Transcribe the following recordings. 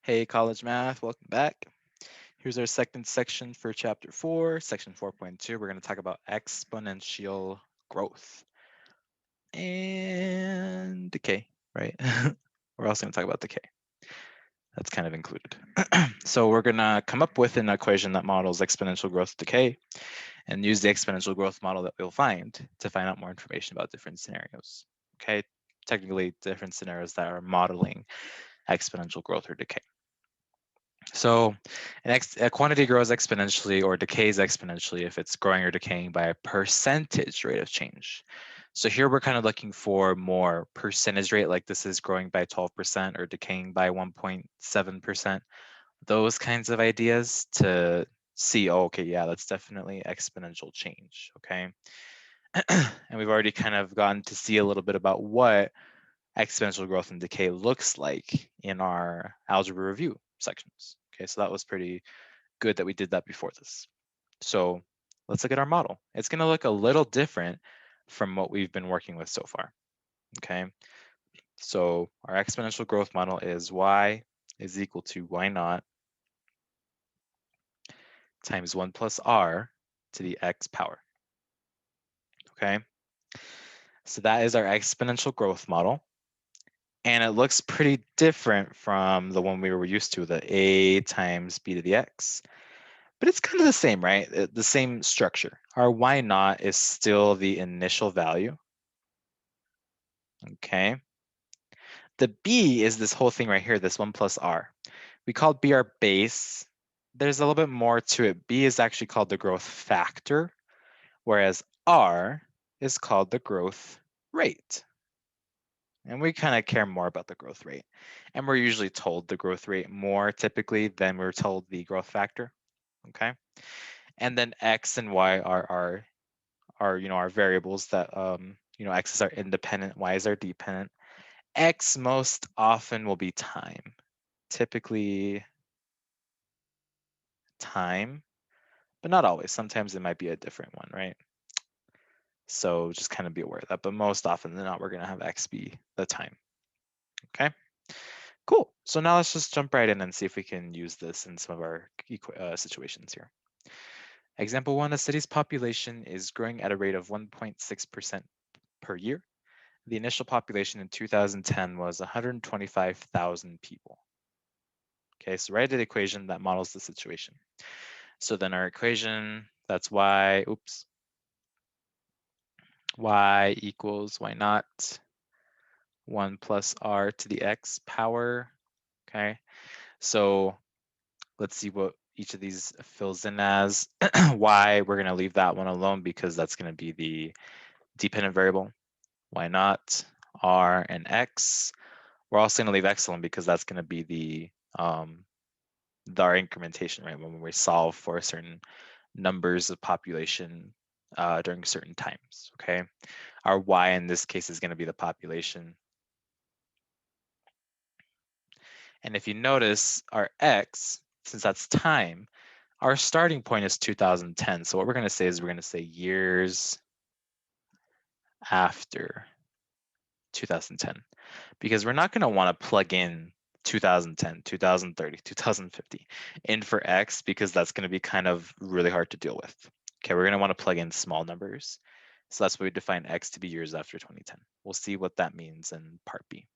Hey, college math, welcome back. Here's our second section for chapter 4, section 4.2. We're going to talk about exponential growth and decay, right? We're also going to talk about decay. That's kind of included. So we're going to come up with an equation that models exponential growth decay and use the exponential growth model that we'll find to find out more information about different scenarios. Okay, technically different scenarios that are modeling exponential growth or decay. So a quantity grows exponentially or decays exponentially if it's growing or decaying by a percentage rate of change. So here we're kind of looking for more percentage rate, like this is growing by 12% or decaying by 1.7%. Those kinds of ideas to see, oh, okay, yeah, that's definitely exponential change, okay? And we've already kind of gotten to see a little bit about what exponential growth and decay looks like in our algebra review sections. Okay, so that was pretty good that we did that before this. So let's look at our model. It's going to look a little different from what we've been working with so far. Okay, so our exponential growth model is y is equal to y naught times 1 plus r to the x power. Okay, so that is our exponential growth model. And it looks pretty different from the one we were used to, the a times b to the x. But it's kind of the same, right? The same structure. Our y naught is still the initial value. Okay. The b is this whole thing right here, this 1 plus r. We called b our base. There's a little bit more to it. B is actually called the growth factor, whereas r is called the growth rate. And we kind of care more about the growth rate. And we're usually told the growth rate more typically than we're told the growth factor. Okay. And then x and y are our variables that x is our independent, y is our dependent. X most often will be time. Typically time, but not always. Sometimes it might be a different one, right? So just kind of be aware of that. But most often than not, we're going to have x be the time. Okay. Cool. So now let's just jump right in and see if we can use this in some of our situations here. Example 1, a city's population is growing at a rate of 1.6% per year. The initial population in 2010 was 125,000 people. Okay, so write an equation that models the situation. So then our equation, that's y equals y naught 1 plus r to the x power. Okay, so let's see what each of these fills in as. Y, we're going to leave that one alone because that's going to be the dependent variable. Y naught, r, and x. We're also going to leave x alone because that's going to be the our incrementation, right? When we solve for certain numbers of population during certain times, okay? Our y in this case is going to be the population. And if you notice our x, since that's time, our starting point is 2010. So what we're going to say is we're going to say years after 2010, because we're not going to want to plug in 2010, 2030, 2050 in for x because that's going to be kind of really hard to deal with. Okay, we're going to want to plug in small numbers. So that's why we define x to be years after 2010. We'll see what that means in part B.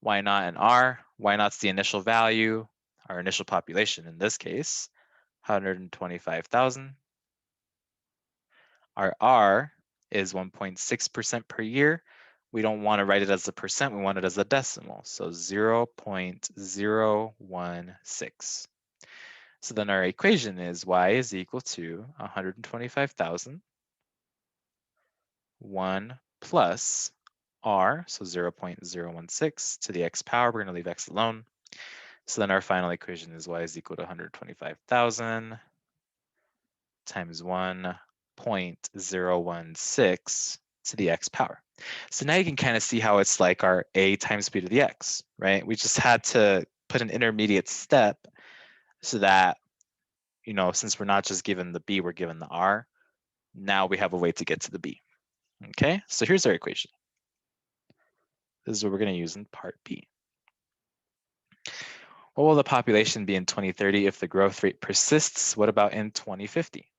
Y naught and r. Y naught's the initial value, our initial population in this case, 125,000. Our r is 1.6% per year. We don't want to write it as a percent, we want it as a decimal, so 0.016. So then our equation is y is equal to 125,000, 1 plus r, so 0.016 to the x power. We're going to leave x alone. So then our final equation is y is equal to 125,000 times 1.016 to the x power. So now you can kind of see how it's like our a times b to the x, right? We just had to put an intermediate step so that, since we're not just given the b, we're given the r. Now we have a way to get to the b. Okay, so here's our equation. This is what we're going to use in part B. What will the population be in 2030 if the growth rate persists? What about in 2050?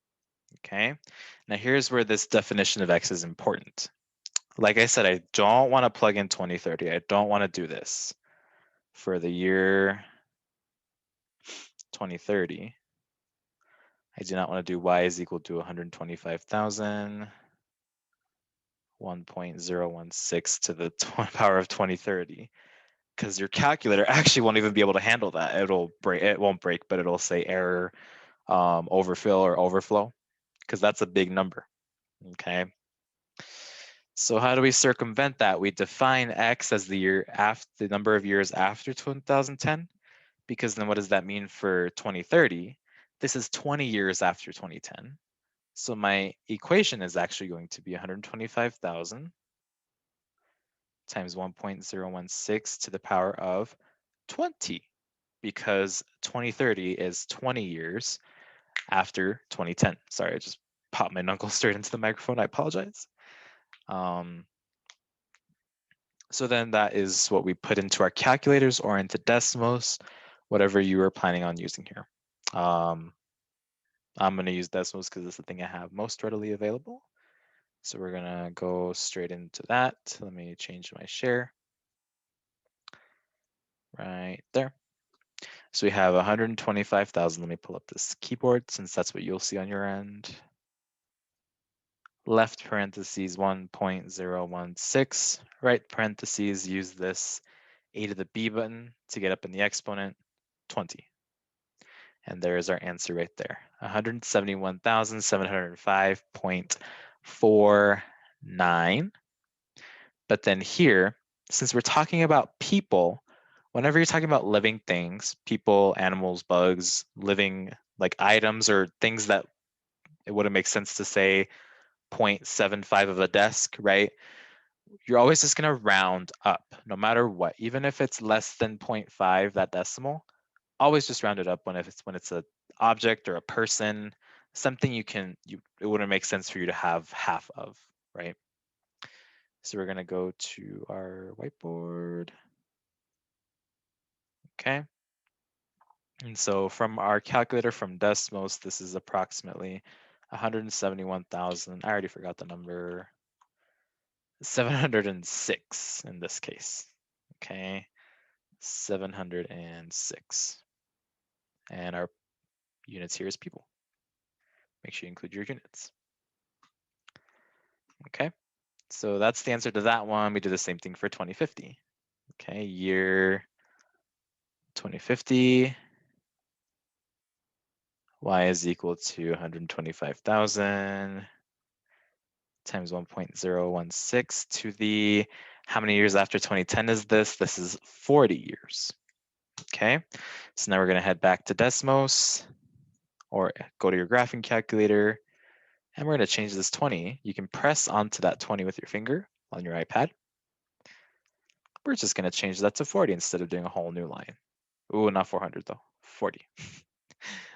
Okay, now here's where this definition of X is important. Like I said, I don't want to plug in 2030. I don't want to do this for the year 2030. I do not want to do Y is equal to 125,000, 1.016 to the power of 2030, because your calculator actually won't even be able to handle that. It'll break. It won't break, but it'll say error, overfill or overflow, because that's a big number. Okay. So how do we circumvent that? We define X as the year after the number of years after 2010, because then what does that mean for 2030? This is 20 years after 2010. So my equation is actually going to be 125,000 times 1.016 to the power of 20, because 2030 is 20 years after 2010. Sorry, I just popped my knuckle straight into the microphone. I apologize. So then that is what we put into our calculators or into decimals, whatever you are planning on using here. I'm going to use decimals because it's the thing I have most readily available. So we're going to go straight into that. Let me change my share right there. So we have 125,000. Let me pull up this keyboard since that's what you'll see on your end. Left parentheses 1.016, right parentheses, use this a to the b button to get up in the exponent, 20. And there is our answer right there, 171,705.49. But then here, since we're talking about people, whenever you're talking about living things, people, animals, bugs, living like items or things that it wouldn't make sense to say 0.75 of a desk, right? You're always just gonna round up no matter what. Even if it's less than 0.5, that decimal, always just round it up when it's an object or a person, something it wouldn't make sense for you to have half of, right? So we're gonna go to our whiteboard. Okay. And so from our calculator from decimals, this is approximately 171,000. I already forgot the number. 706 in this case. Okay. 706. And our units here is people. Make sure you include your units. Okay. So that's the answer to that one. We do the same thing for 2050. Okay, year 2050. Y is equal to 125,000 times 1.016 to the, how many years after 2010 is this? This is 40 years. Okay, so now we're gonna head back to Desmos or go to your graphing calculator, and we're gonna change this 20. You can press onto that 20 with your finger on your iPad. We're just gonna change that to 40 instead of doing a whole new line. Ooh, not 400 though, 40.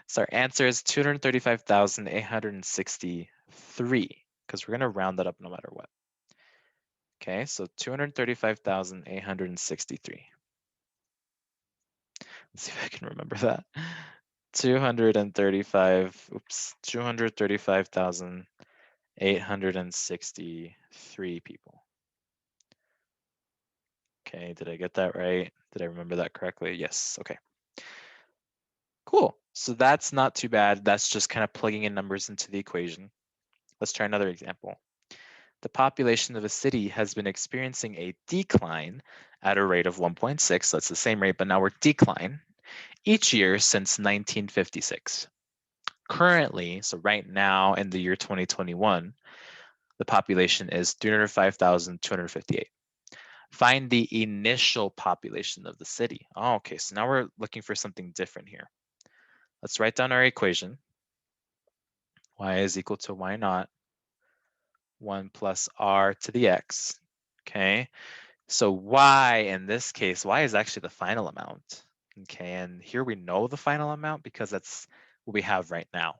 So our answer is 235,863, because we're gonna round that up no matter what. Okay, so 235,863. Let's see if I can remember that. 235,863 people. Okay, did I get that right? Did I remember that correctly? Yes, okay. Cool, so that's not too bad. That's just kind of plugging in numbers into the equation. Let's try another example. The population of a city has been experiencing a decline at a rate of 1.6. That's the same rate, but now we're decline each year since 1956. Currently, so right now in the year 2021, the population is 305,258. Find the initial population of the city. Oh, okay, so now we're looking for something different here. Let's write down our equation. Y is equal to Y naught, 1 plus R to the X. Okay, so Y in this case, Y is actually the final amount. Okay, and here we know the final amount because that's what we have right now,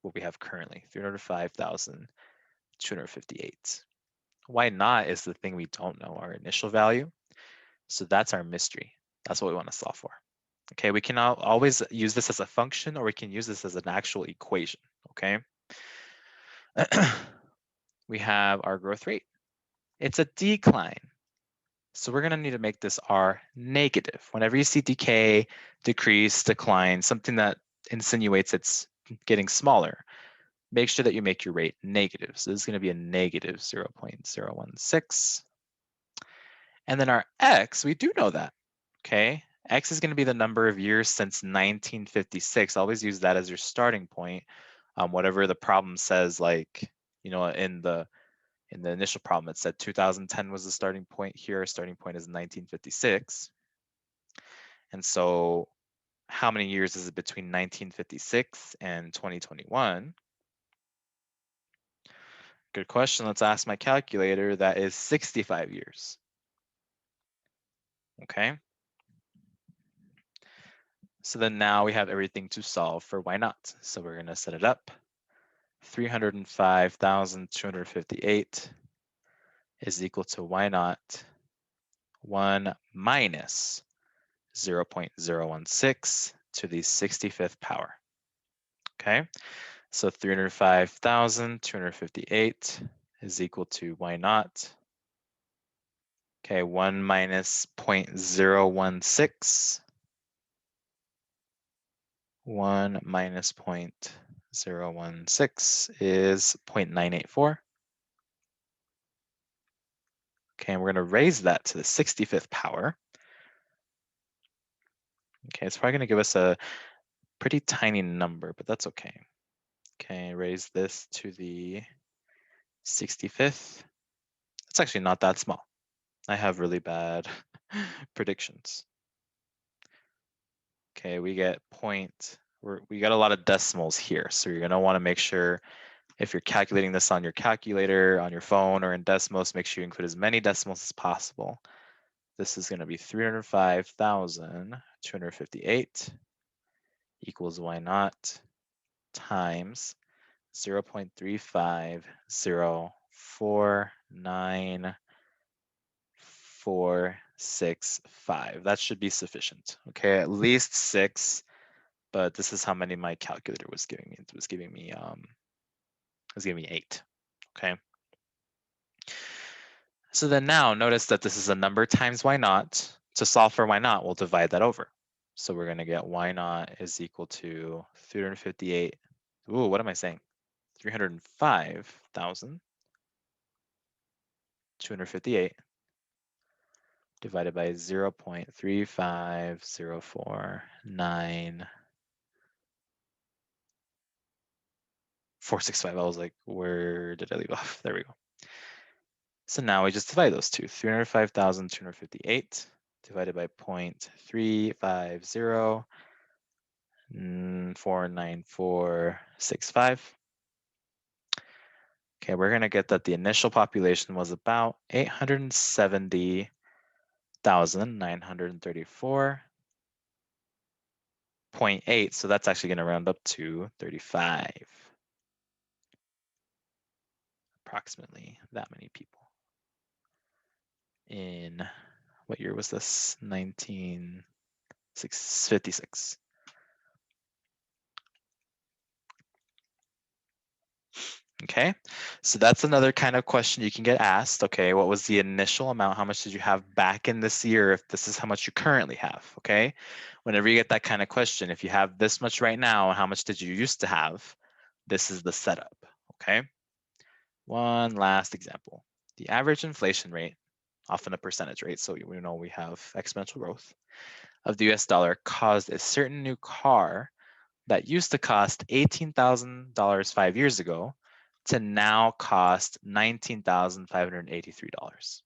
what we have currently, 305,258. Y naught is the thing we don't know, our initial value. So that's our mystery. That's what we want to solve for. Okay, we can always use this as a function, or we can use this as an actual equation, okay? We have our growth rate. It's a decline. So we're gonna need to make this R negative. Whenever you see decay, decrease, decline, something that insinuates it's getting smaller, make sure that you make your rate negative. So this is gonna be a negative 0.016. And then our X, we do know that, okay? X is gonna be the number of years since 1956. Always use that as your starting point. Whatever the problem says, like, you know, in the initial problem, it said 2010 was the starting point. Here, our starting point is 1956. And so how many years is it between 1956 and 2021? Good question. Let's ask my calculator. That is 65 years. Okay. So then now we have everything to solve for why not. So we're going to set it up. 305,258 is equal to why not 1 minus 0.016 to the 65th power. Okay, so 305,258 is equal to why not? Okay, 1 minus 0.016. 1 minus 0.016 is 0.984. Okay, and we're going to raise that to the 65th power. Okay, it's probably going to give us a pretty tiny number, but that's okay. Okay, raise this to the 65th. It's actually not that small. I have really bad predictions. Okay, we get we got a lot of decimals here. So you're gonna wanna make sure if you're calculating this on your calculator, on your phone, or in decimals, make sure you include as many decimals as possible. This is gonna be 305,258 equals why not times 0.35049,465. That should be sufficient. Okay, at least 6, but this is how many my calculator was giving me. It was giving me 8. Okay. So then now notice that this is a number times why not. To solve for why not, we'll divide that over. So we're going to get why not is equal to 358. Ooh, what am I saying? 305,258 divided by 0.35049,465. I was like, where did I leave off? There we go. So now we just divide those two. 305,258 divided by 0.35049,465. Okay, we're going to get that the initial population was about 870,934.8. So that's actually going to round up to 35. Approximately that many people. In what year was this? 1956. Okay, so that's another kind of question you can get asked. Okay, what was the initial amount? How much did you have back in this year if this is how much you currently have? Okay, whenever you get that kind of question, if you have this much right now, how much did you used to have? This is the setup. Okay, one last example. The average inflation rate, often a percentage rate, so we know we have exponential growth, of the US dollar caused a certain new car that used to cost $18,000 5 years ago to now cost $19,583.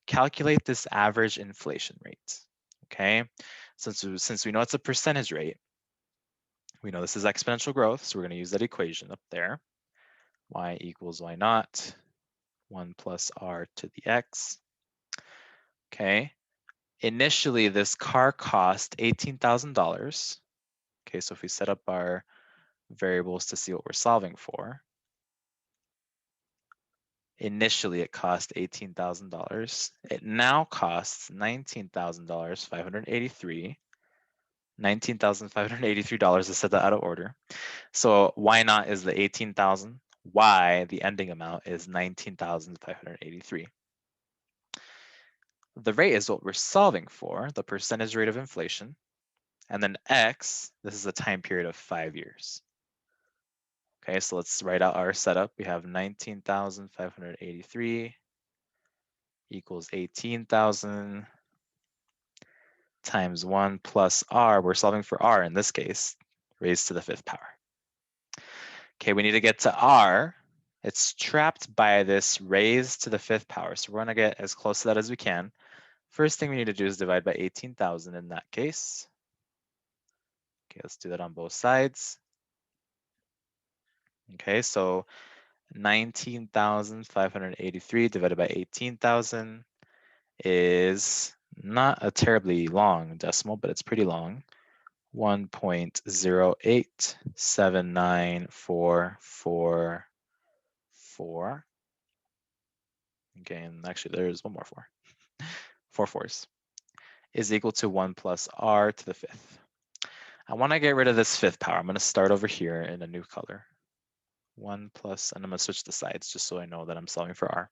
Calculate this average inflation rate, okay? Since we know it's a percentage rate, we know this is exponential growth, so we're gonna use that equation up there. Y equals Y naught, 1 plus R to the X, okay? Initially, this car cost $18,000. Okay, so if we set up our variables to see what we're solving for, initially it cost $18,000. It now costs $19,583. $19,583. I said that out of order. So y naught is the 18,000. Y, the ending amount, is 19,583. The rate is what we're solving for, the percentage rate of inflation. And then x, this is a time period of 5 years. Okay, so let's write out our setup. We have 19,583 equals 18,000 times 1 plus r. We're solving for r in this case, raised to the 5th power. Okay, we need to get to r. It's trapped by this raised to the 5th power. So we're going to get as close to that as we can. First thing we need to do is divide by 18,000 in that case. Okay, let's do that on both sides. Okay, so 19,583 divided by 18,000 is not a terribly long decimal, but it's pretty long. 1.0879444. Okay, and actually there's one more 4. 4 fours is equal to 1 plus r to the 5th. I want to get rid of this 5th power. I'm going to start over here in a new color. 1 plus, and I'm going to switch the sides just so I know that I'm solving for r.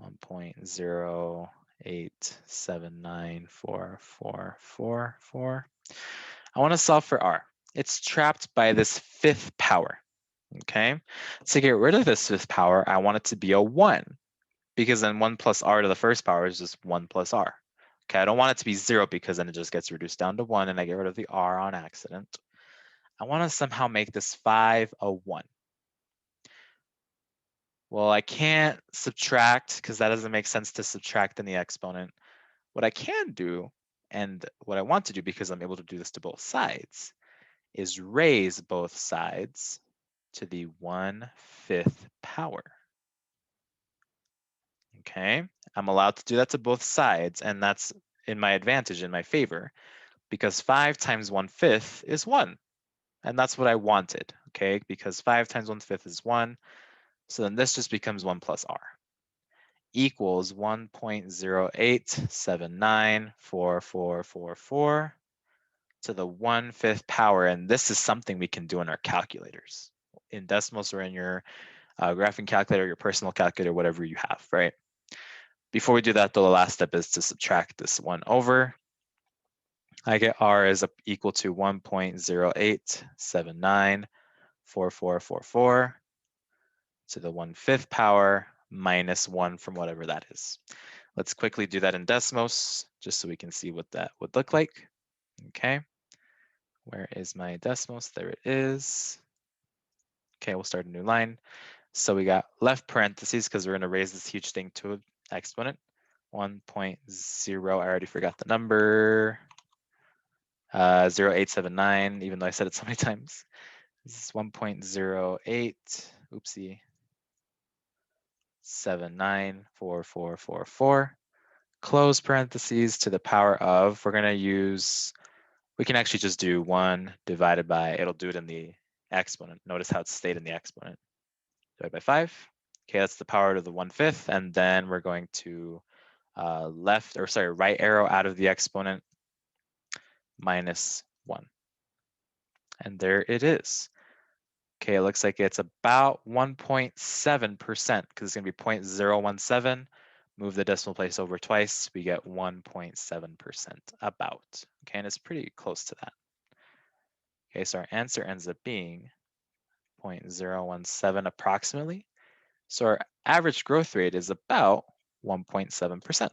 1.0879444. I want to solve for r. It's trapped by this 5th power. Okay, to get rid of this 5th power, I want it to be a 1, because then 1 plus r to the 1st power is just 1 plus r. Okay, I don't want it to be 0 because then it just gets reduced down to 1 and I get rid of the r on accident. I want to somehow make this 5 a 1. Well, I can't subtract because that doesn't make sense to subtract in the exponent. What I can do, and what I want to do because I'm able to do this to both sides, is raise both sides to the 1/5 power. Okay, I'm allowed to do that to both sides, and that's in my advantage, in my favor, because 5 times 1/5 is 1. And that's what I wanted, okay? Because 5 times 1/5 is 1. So then this just becomes 1 plus r equals 1.0879444 to the 1/5 power. And this is something we can do in our calculators, in decimals or in your graphing calculator, your personal calculator, whatever you have, right? Before we do that, though, the last step is to subtract this 1 over. I get r is equal to 1.08794444 to the 1/5 power minus 1 from whatever that is. Let's quickly do that in decimals just so we can see what that would look like. Okay, where is my decimals? There it is. Okay, we'll start a new line. So we got left parentheses because we're going to raise this huge thing to an exponent. 1.0, I already forgot the number. 0879, even though I said it so many times. This is 1.08, oopsie, 794444. Close parentheses to the power of, we're going to use, we can actually just do 1 divided by, it'll do it in the exponent. Notice how it's stayed in the exponent. Divided by 5. Okay, that's the power to the 1/5. And then we're going to right arrow out of the exponent, minus 1. And there it is. Okay, it looks like it's about 1.7% because it's going to be 0.017. Move the decimal place over twice, we get 1.7% about. Okay, and it's pretty close to that. Okay, so our answer ends up being 0.017 approximately. So our average growth rate is about 1.7%.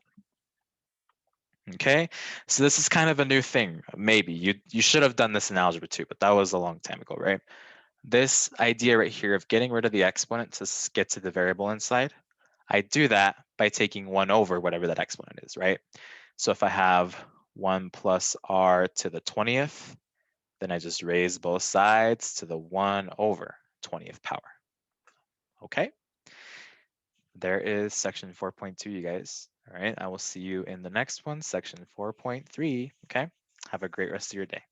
Okay, so this is kind of a new thing. Maybe you should have done this in algebra 2, but that was a long time ago, right? This idea right here of getting rid of the exponent to get to the variable inside, I do that by taking 1 over whatever that exponent is, right? So if I have 1 plus r to the 20th, then I just raise both sides to the 1 over 20th power. Okay? There is section 4.2, you guys. All right, I will see you in the next one, section 4.3. Okay? Have a great rest of your day.